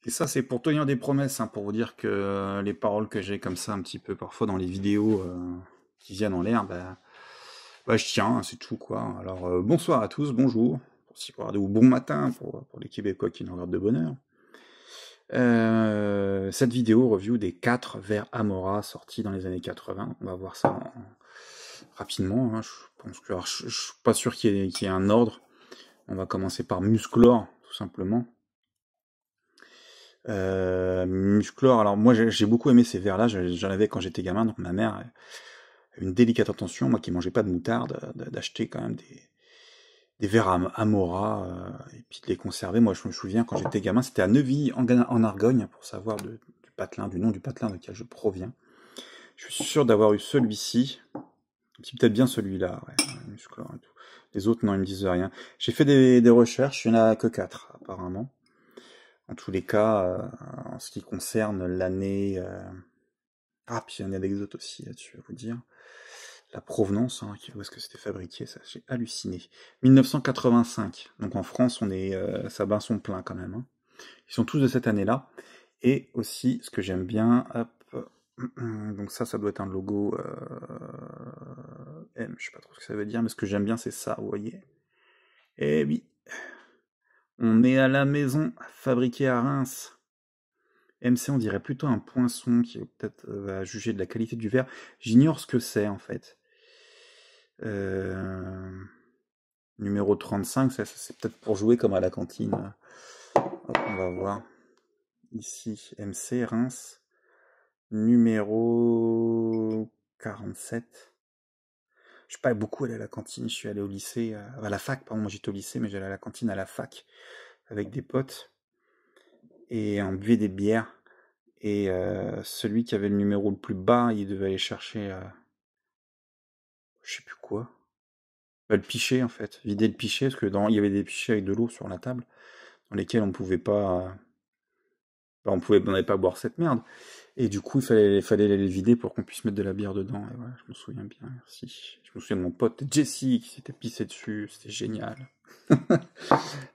Et ça, c'est pour tenir des promesses, hein, pour vous dire que les paroles que j'ai comme ça un petit peu parfois dans les vidéos qui viennent en l'air, bah, je tiens, hein, c'est tout quoi. Alors bonsoir à tous, bonjour, ou bon matin pour les Québécois qui nous regardent de bonne heure. Cette vidéo review des 4 verres Amora sortis dans les années 80. On va voir ça rapidement. Hein. Je pense que, alors, je suis pas sûr qu'il y ait un ordre. On va commencer par Musclor, tout simplement. Musclor, alors moi j'ai beaucoup aimé ces verres-là. J'en avais quand j'étais gamin, donc ma mère avait une délicate attention, moi qui mangeais pas de moutarde, d'acheter quand même des verres Amora et puis de les conserver. Moi je me souviens quand j'étais gamin, c'était à Neuville en Argonne, pour savoir du nom du patelin de lequel je proviens. Je suis sûr d'avoir eu celui-ci, c'est peut-être bien celui-là, ouais, Musclor et tout. Les autres non, ils me disent rien. J'ai fait des recherches, il n'y en a que 4 apparemment. En tous les cas, en ce qui concerne l'année... Ah, puis il y a une anecdote aussi là-dessus à vous dire. La provenance, hein, où est-ce que c'était fabriqué, ça j'ai halluciné. 1985. Donc en France, ça bat son plein quand même. Hein. Ils sont tous de cette année-là. Et aussi, ce que j'aime bien, hop, donc ça doit être un logo M, je sais pas trop ce que ça veut dire, mais ce que j'aime bien, c'est ça, vous voyez. Eh oui, on est à la maison, fabriqué à Reims. MC, on dirait plutôt un poinçon qui peut-être va juger de la qualité du verre. J'ignore ce que c'est en fait. Numéro 35, ça c'est peut-être pour jouer comme à la cantine. Hop, on va voir. Ici, MC, Reims. Numéro 47. Je suis pas beaucoup allé à la cantine, je suis allé au lycée, à la fac, pardon, moi j'étais au lycée, mais j'allais à la cantine à la fac avec des potes. Et on buvait des bières. Et celui qui avait le numéro le plus bas, il devait aller chercher... je sais plus quoi. Le pichet en fait, vider le pichet, parce que il y avait des pichets avec de l'eau sur la table, dans lesquels on pouvait pas... on n'avait pas boire cette merde. Et du coup, il fallait les vider pour qu'on puisse mettre de la bière dedans. Et voilà, je me souviens bien, merci. Je me souviens de mon pote Jesse qui s'était pissé dessus, c'était génial.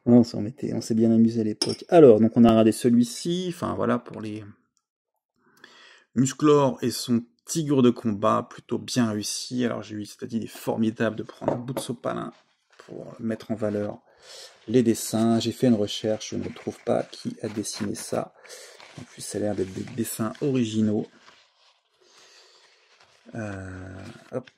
On s'est bien amusé à l'époque. Alors, donc on a regardé celui-ci, enfin voilà, pour les... Musclor et son tigre de combat, plutôt bien réussi. Alors j'ai eu cette idée formidable de prendre un bout de sopalin pour mettre en valeur les dessins. J'ai fait une recherche, je ne trouve pas qui a dessiné ça. En plus, ça a l'air d'être des dessins originaux. Hop.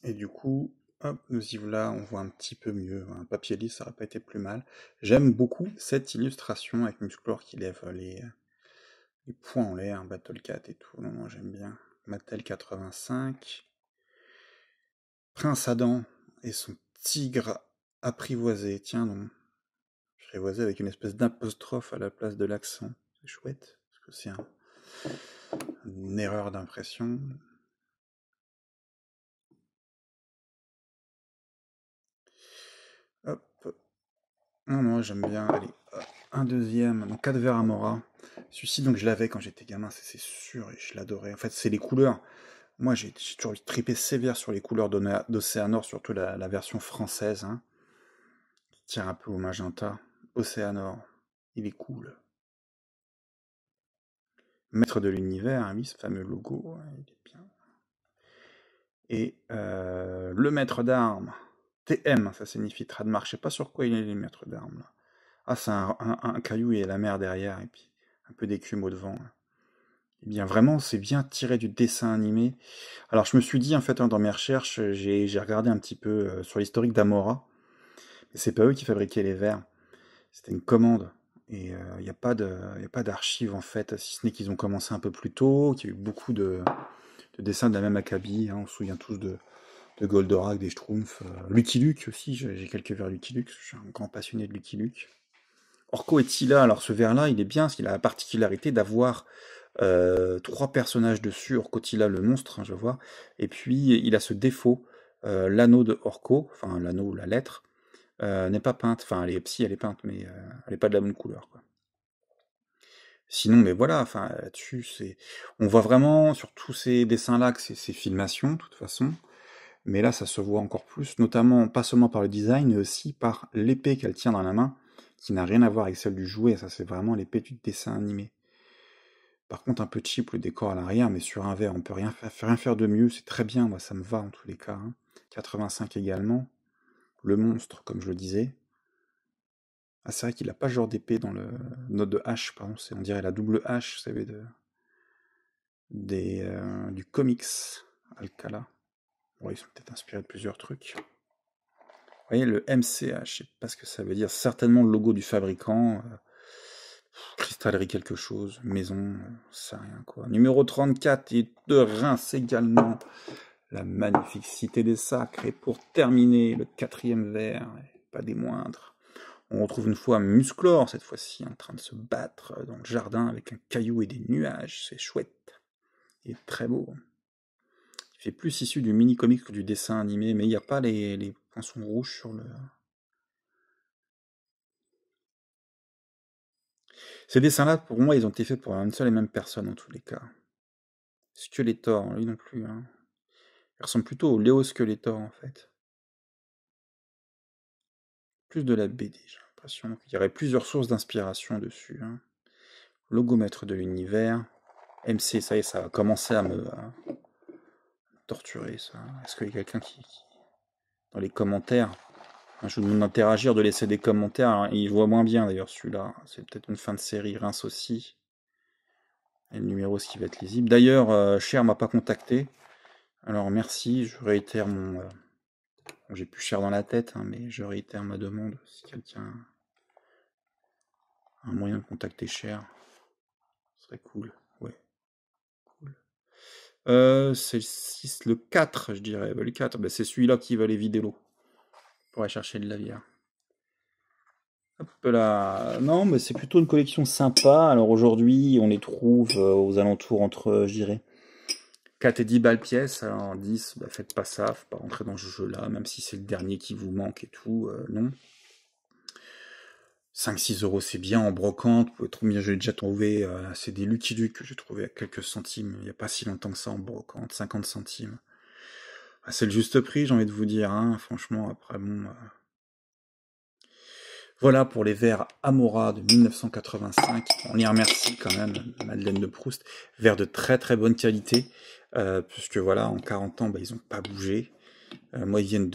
Et du coup, hop, nous y voilà, on voit un petit peu mieux. Un papier lisse, ça aurait pas été plus mal. J'aime beaucoup cette illustration avec Musclor qui lève les poings en l'air, Battle Cat et tout. Non, non, j'aime bien. Mattel 85. Prince Adam et son tigre apprivoisé. Tiens donc. Apprivoisé avec une espèce d'apostrophe à la place de l'accent. C'est chouette. Parce que c'est une erreur d'impression. Hop. Non, non, j'aime bien. Allez, un deuxième. Donc 4 verres Amora. Celui-ci, donc je l'avais quand j'étais gamin, c'est sûr, et je l'adorais. En fait, c'est les couleurs. Moi, j'ai toujours tripé sévère sur les couleurs d'Océanor, surtout la version française, hein, qui tire un peu au magenta. Océanor, il est cool. Maître de l'univers, hein, oui, ce fameux logo, il est bien. Et le maître d'armes, TM, ça signifie trademark. Je sais pas sur quoi il est, les maîtres d'armes, là. Ah, c'est un caillou et la mer derrière, et puis un peu d'écume au devant. Là. Eh bien, vraiment, c'est bien tiré du dessin animé. Alors, je me suis dit, en fait, hein, dans mes recherches, j'ai regardé un petit peu sur l'historique d'Amora. Et c'est pas eux qui fabriquaient les verres. C'était une commande. Et il n'y a pas d'archives, en fait, si ce n'est qu'ils ont commencé un peu plus tôt, qu'il y a eu beaucoup de dessins de la même acabit. Hein, on se souvient tous de Goldorak, des Schtroumpfs. Lucky Luke aussi, j'ai quelques verres Lucky Luke. Je suis un grand passionné de Lucky Luke. Orko et Tila, alors ce verre-là, il est bien, parce qu'il a la particularité d'avoir 3 personnages dessus. Orko Tila, le monstre, hein, je vois. Et puis, il a ce défaut, l'anneau de Orko, enfin l'anneau ou la lettre, n'est pas peinte. Enfin, elle est peinte, mais elle n'est pas de la bonne couleur, quoi. Sinon, mais voilà, enfin, là-dessus, on voit vraiment sur tous ces dessins-là que c'est filmation, de toute façon. Mais là, ça se voit encore plus, notamment pas seulement par le design, mais aussi par l'épée qu'elle tient dans la main, qui n'a rien à voir avec celle du jouet. Ça, c'est vraiment l'épée du dessin animé. Par contre, un peu cheap le décor à l'arrière, mais sur un verre, on peut rien faire de mieux. C'est très bien, moi, ça me va en tous les cas. 85 également. Le monstre, comme je le disais. Ah, c'est vrai qu'il n'a pas ce genre d'épée dans le note de H, pardon. On dirait la double H, vous savez, du comics Alcala. Bon, ils sont peut-être inspirés de plusieurs trucs. Vous voyez, le MCH, je sais pas ce que ça veut dire. Certainement le logo du fabricant. Cristallerie quelque chose, maison, ça rien quoi. Numéro 34 et de Reims également. La magnifique Cité des Sacres. Et pour terminer, le 4e verre, pas des moindres. On retrouve une fois Musclor, cette fois-ci, en train de se battre dans le jardin avec un caillou et des nuages. C'est chouette. Il est très beau. Il fait plus issu du mini-comic que du dessin animé, mais il n'y a pas les poinçons rouges sur le... Ces dessins-là, pour moi, ils ont été faits pour une seule et même personne, en tous les cas. Skeletor, lui non plus. Il ressemble plutôt au Léo Skeletor, en fait. Plus de la BD, j'ai l'impression. Il y aurait plusieurs sources d'inspiration dessus. Logo maître de l'univers. MC, ça y est, ça va commencer à me torturer, ça. Est-ce qu'il y a quelqu'un qui... Dans les commentaires, je vous demande d'interagir, de laisser des commentaires. Il voit moins bien, d'ailleurs, celui-là. C'est peut-être une fin de série. Reims aussi. Et le numéro, ce qui va être lisible. D'ailleurs, Cher m'a pas contacté. Alors, merci. Je réitère mon... Bon, j'ai plus Cher dans la tête, mais je réitère ma demande. Si quelqu'un a un moyen de contacter Cher, ce serait cool. Ouais. Cool. C'est le 6, le 4, je dirais. Le 4, c'est celui-là qui va les vider l'eau. Pour aller chercher de la bière. Hop là. Non, mais c'est plutôt une collection sympa. Alors aujourd'hui, on les trouve aux alentours entre, je dirais, 4 et 10 balles pièce. Alors 10, faites pas ça, faut pas rentrer dans ce jeu-là, même si c'est le dernier qui vous manque et tout, non. 5-6 euros, c'est bien en brocante. Vous pouvez trop bien, j'ai déjà trouvé, c'est des Lucky Luke que j'ai trouvé à quelques centimes, il n'y a pas si longtemps que ça en brocante, 50 centimes. C'est le juste prix, j'ai envie de vous dire, franchement, après bon... Voilà pour les verres Amora de 1985. On les remercie quand même, Madeleine de Proust. Verres de très très bonne qualité, puisque voilà, en 40 ans, ils n'ont pas bougé. Moi, ils viennent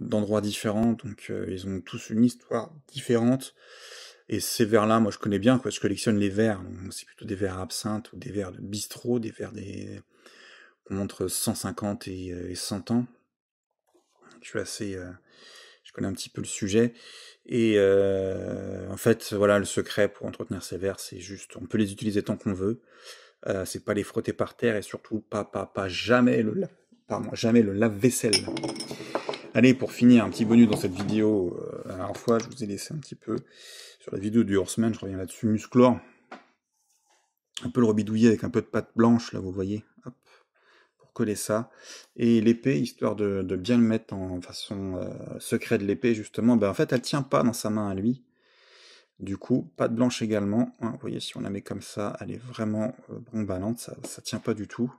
d'endroits différents, donc ils ont tous une histoire différente. Et ces verres-là, moi je connais bien, quoi. Je collectionne les verres. C'est plutôt des verres absinthe ou des verres de bistrot, des verres qu'on montre 150 et 100 ans. Je suis assez... je connais un petit peu le sujet. Et en fait, voilà, le secret pour entretenir ces verres, c'est juste, on peut les utiliser tant qu'on veut. C'est pas les frotter par terre et surtout pas jamais jamais le lave-vaisselle. Allez, pour finir, un petit bonus dans cette vidéo. La dernière fois, je vous ai laissé un petit peu sur la vidéo du Horseman, je reviens là-dessus, Musclor. Un peu le rebidouiller avec un peu de pâte blanche, là, vous voyez. Hop, pour coller ça. Et l'épée, histoire de bien le mettre en façon secret de l'épée, justement, en fait, elle tient pas dans sa main à lui. Du coup, pâte blanche également. Vous voyez, si on la met comme ça, elle est vraiment bomballante, ça tient pas du tout.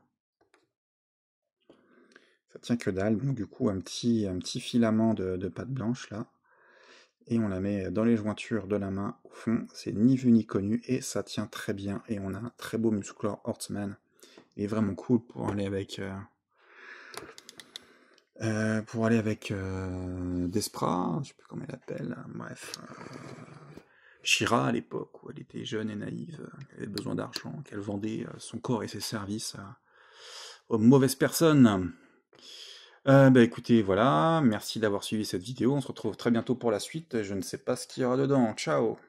Ça tient que dalle, donc du coup un petit filament de pâte blanche là, et on la met dans les jointures de la main au fond, c'est ni vu ni connu, et ça tient très bien, et on a un très beau Musclor Horseman, il est vraiment cool pour aller avec Despra, je sais plus comment elle appelle, bref, Shira à l'époque, où elle était jeune et naïve, elle avait besoin d'argent, qu'elle vendait son corps et ses services aux mauvaises personnes. Écoutez, voilà, merci d'avoir suivi cette vidéo, on se retrouve très bientôt pour la suite, je ne sais pas ce qu'il y aura dedans, ciao!